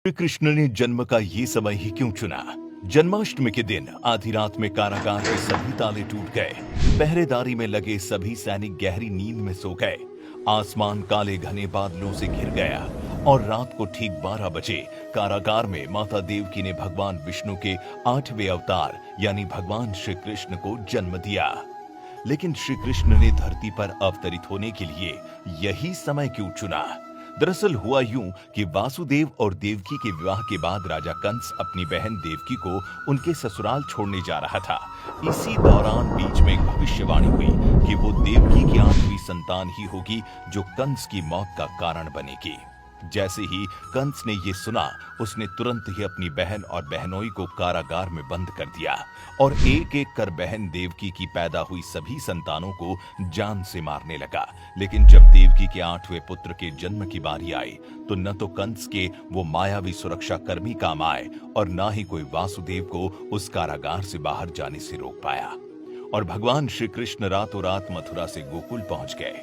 श्री कृष्ण ने जन्म का ये समय ही क्यों चुना? जन्माष्टमी के दिन आधी रात में कारागार के सभी ताले टूट गए। पहरेदारी में लगे सभी सैनिक गहरी नींद में सो गए। आसमान काले घने बादलों से घिर गया और रात को ठीक 12 बजे कारागार में माता देवकी ने भगवान विष्णु के 8वें अवतार यानी भगवान श्री कृष्ण को जन्म दिया। लेकिन श्री कृष्ण ने धरती पर अवतरित होने के लिए यही समय क्यों चुना? दरअसल हुआ यूं कि वासुदेव और देवकी के विवाह के बाद राजा कंस अपनी बहन देवकी को उनके ससुराल छोड़ने जा रहा था। इसी दौरान बीच में एक भविष्यवाणी हुई कि वो देवकी की 8वीं संतान ही होगी जो कंस की मौत का कारण बनेगी। जैसे ही कंस ने ये सुना, उसने तुरंत ही अपनी बहन और बहनोई को कारागार में बंद कर दिया और एक एक कर बहन देवकी की पैदा हुई सभी संतानों को जान से मारने लगा। लेकिन जब देवकी के 8वें पुत्र के जन्म की बारी आई तो न तो कंस के वो मायावी सुरक्षा कर्मी काम आए और न ही कोई वासुदेव को उस कारागार से बाहर जाने से रोक पाया। और भगवान श्री कृष्ण रातों रात मथुरा से गोकुल पहुंच गए।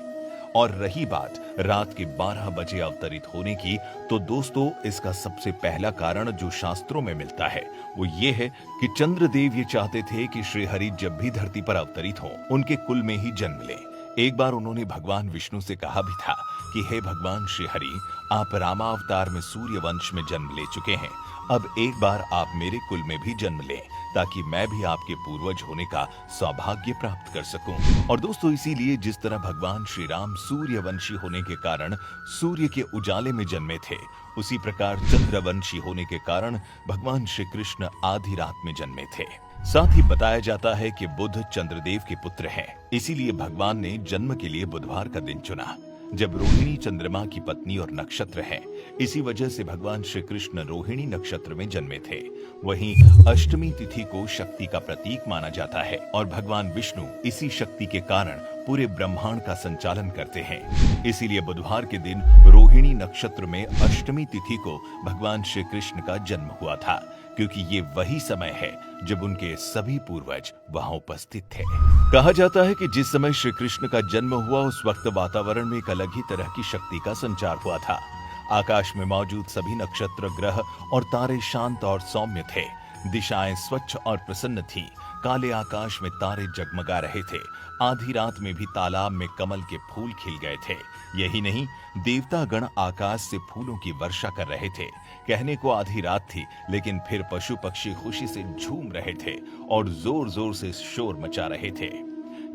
और रही बात रात के 12 बजे अवतरित होने की, तो दोस्तों इसका सबसे पहला कारण जो शास्त्रों में मिलता है वो ये है कि चंद्रदेव ये चाहते थे कि श्रीहरि जब भी धरती पर अवतरित हो उनके कुल में ही जन्म ले। एक बार उन्होंने भगवान विष्णु से कहा भी था कि हे भगवान श्रीहरि, आप रामावतार में सूर्य वंश में जन्म ले चुके हैं, अब एक बार आप मेरे कुल में भी जन्म लें ताकि मैं भी आपके पूर्वज होने का सौभाग्य प्राप्त कर सकूं। और दोस्तों इसीलिए जिस तरह भगवान श्री राम सूर्यवंशी होने के कारण सूर्य के उजाले में जन्मे थे, उसी प्रकार चंद्रवंशी होने के कारण भगवान श्री कृष्ण आधी रात में जन्मे थे। साथ ही बताया जाता है कि बुध चंद्रदेव के पुत्र हैं, इसीलिए भगवान ने जन्म के लिए बुधवार का दिन चुना जब रोहिणी चंद्रमा की पत्नी और नक्षत्र है। इसी वजह से भगवान श्री कृष्ण रोहिणी नक्षत्र में जन्मे थे। वहीं अष्टमी तिथि को शक्ति का प्रतीक माना जाता है और भगवान विष्णु इसी शक्ति के कारण पूरे ब्रह्मांड का संचालन करते हैं। इसीलिए बुधवार के दिन रोहिणी नक्षत्र में अष्टमी तिथि को भगवान श्री कृष्ण का जन्म हुआ था, क्योंकि ये वही समय है जब उनके सभी पूर्वज वहां उपस्थित थे। कहा जाता है कि जिस समय श्री कृष्ण का जन्म हुआ उस वक्त वातावरण में एक अलग ही तरह की शक्ति का संचार हुआ था। आकाश में मौजूद सभी नक्षत्र, ग्रह और तारे शांत और सौम्य थे। दिशाएं स्वच्छ और प्रसन्न थीं। काले आकाश में तारे जगमगा रहे थे। आधी रात में भी तालाब में कमल के फूल खिल गए थे। यही नहीं, देवता गण आकाश से फूलों की वर्षा कर रहे थे। कहने को आधी रात थी, लेकिन फिर पशु पक्षी खुशी से झूम रहे थे और जोर जोर से शोर मचा रहे थे।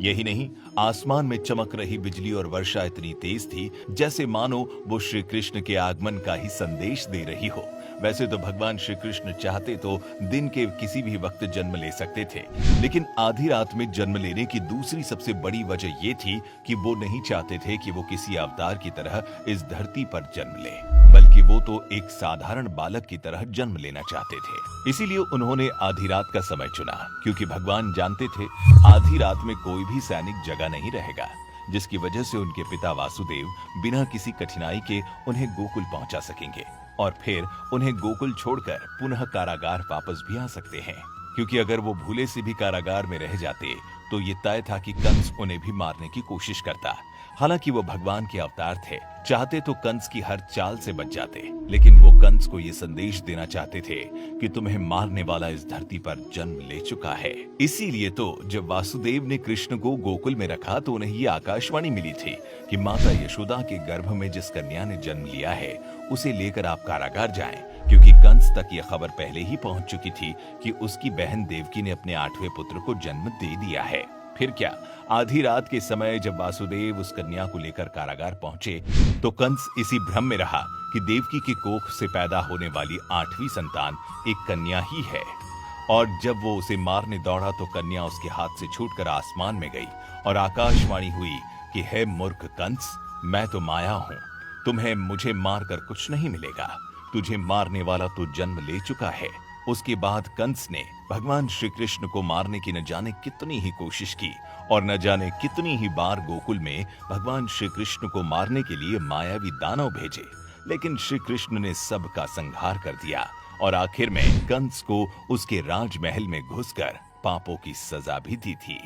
यही नहीं, आसमान में चमक रही बिजली और वर्षा इतनी तेज थी जैसे मानो वो श्री कृष्ण के आगमन का ही संदेश दे रही हो। वैसे तो भगवान श्री कृष्ण चाहते तो दिन के किसी भी वक्त जन्म ले सकते थे, लेकिन आधी रात में जन्म लेने की दूसरी सबसे बड़ी वजह ये थी कि वो नहीं चाहते थे कि वो किसी अवतार की तरह इस धरती पर जन्म ले, बल्कि वो तो एक साधारण बालक की तरह जन्म लेना चाहते थे। इसीलिए उन्होंने आधी रात का समय चुना, क्योंकि भगवान जानते थे आधी रात में कोई भी सैनिक जगह नहीं रहेगा, जिसकी वजह से उनके पिता वासुदेव बिना किसी कठिनाई के उन्हें गोकुल पहुंचा सकेंगे और फिर उन्हें गोकुल छोड़कर पुनः कारागार वापस भी आ सकते हैं। क्योंकि अगर वो भूले से भी कारागार में रह जाते तो ये तय था कि कंस उन्हें भी मारने की कोशिश करता। हालांकि वो भगवान के अवतार थे, चाहते तो कंस की हर चाल से बच जाते, लेकिन वो कंस को ये संदेश देना चाहते थे कि तुम्हें मारने वाला इस धरती पर जन्म ले चुका है। इसीलिए तो जब वासुदेव ने कृष्ण को गोकुल में रखा तो उन्हें ये आकाशवाणी मिली थी कि माता यशोदा के गर्भ में जिस कन्या ने जन्म लिया है उसे लेकर आप कारागार जाएं, क्योंकि कंस तक यह खबर पहले ही पहुंच चुकी थी कि उसकी बहन देवकी ने अपने 8वें पुत्र को जन्म दे दिया है। फिर क्या, आधी रात के समय जब वासुदेव उस कन्या को लेकर कारागार पहुंचे तो कंस इसी भ्रम में रहा कि देवकी की कोख से पैदा होने वाली 8वीं संतान एक कन्या ही है। और जब वो उसे मारने दौड़ा तो कन्या उसके हाथ से छूटकर आसमान में गई और आकाशवाणी हुई कि हे मूर्ख कंस, मैं तो माया हूं, तुम्हें मुझे मारकर कुछ नहीं मिलेगा, तुझे मारने वाला तो जन्म ले चुका है। उसके बाद कंस ने भगवान श्री कृष्ण को मारने की न जाने कितनी ही कोशिश की और न जाने कितनी ही बार गोकुल में भगवान श्री कृष्ण को मारने के लिए मायावी दानव भेजे, लेकिन श्री कृष्ण ने सबका संहार कर दिया और आखिर में कंस को उसके राजमहल में घुसकर पापों की सजा भी दी थी।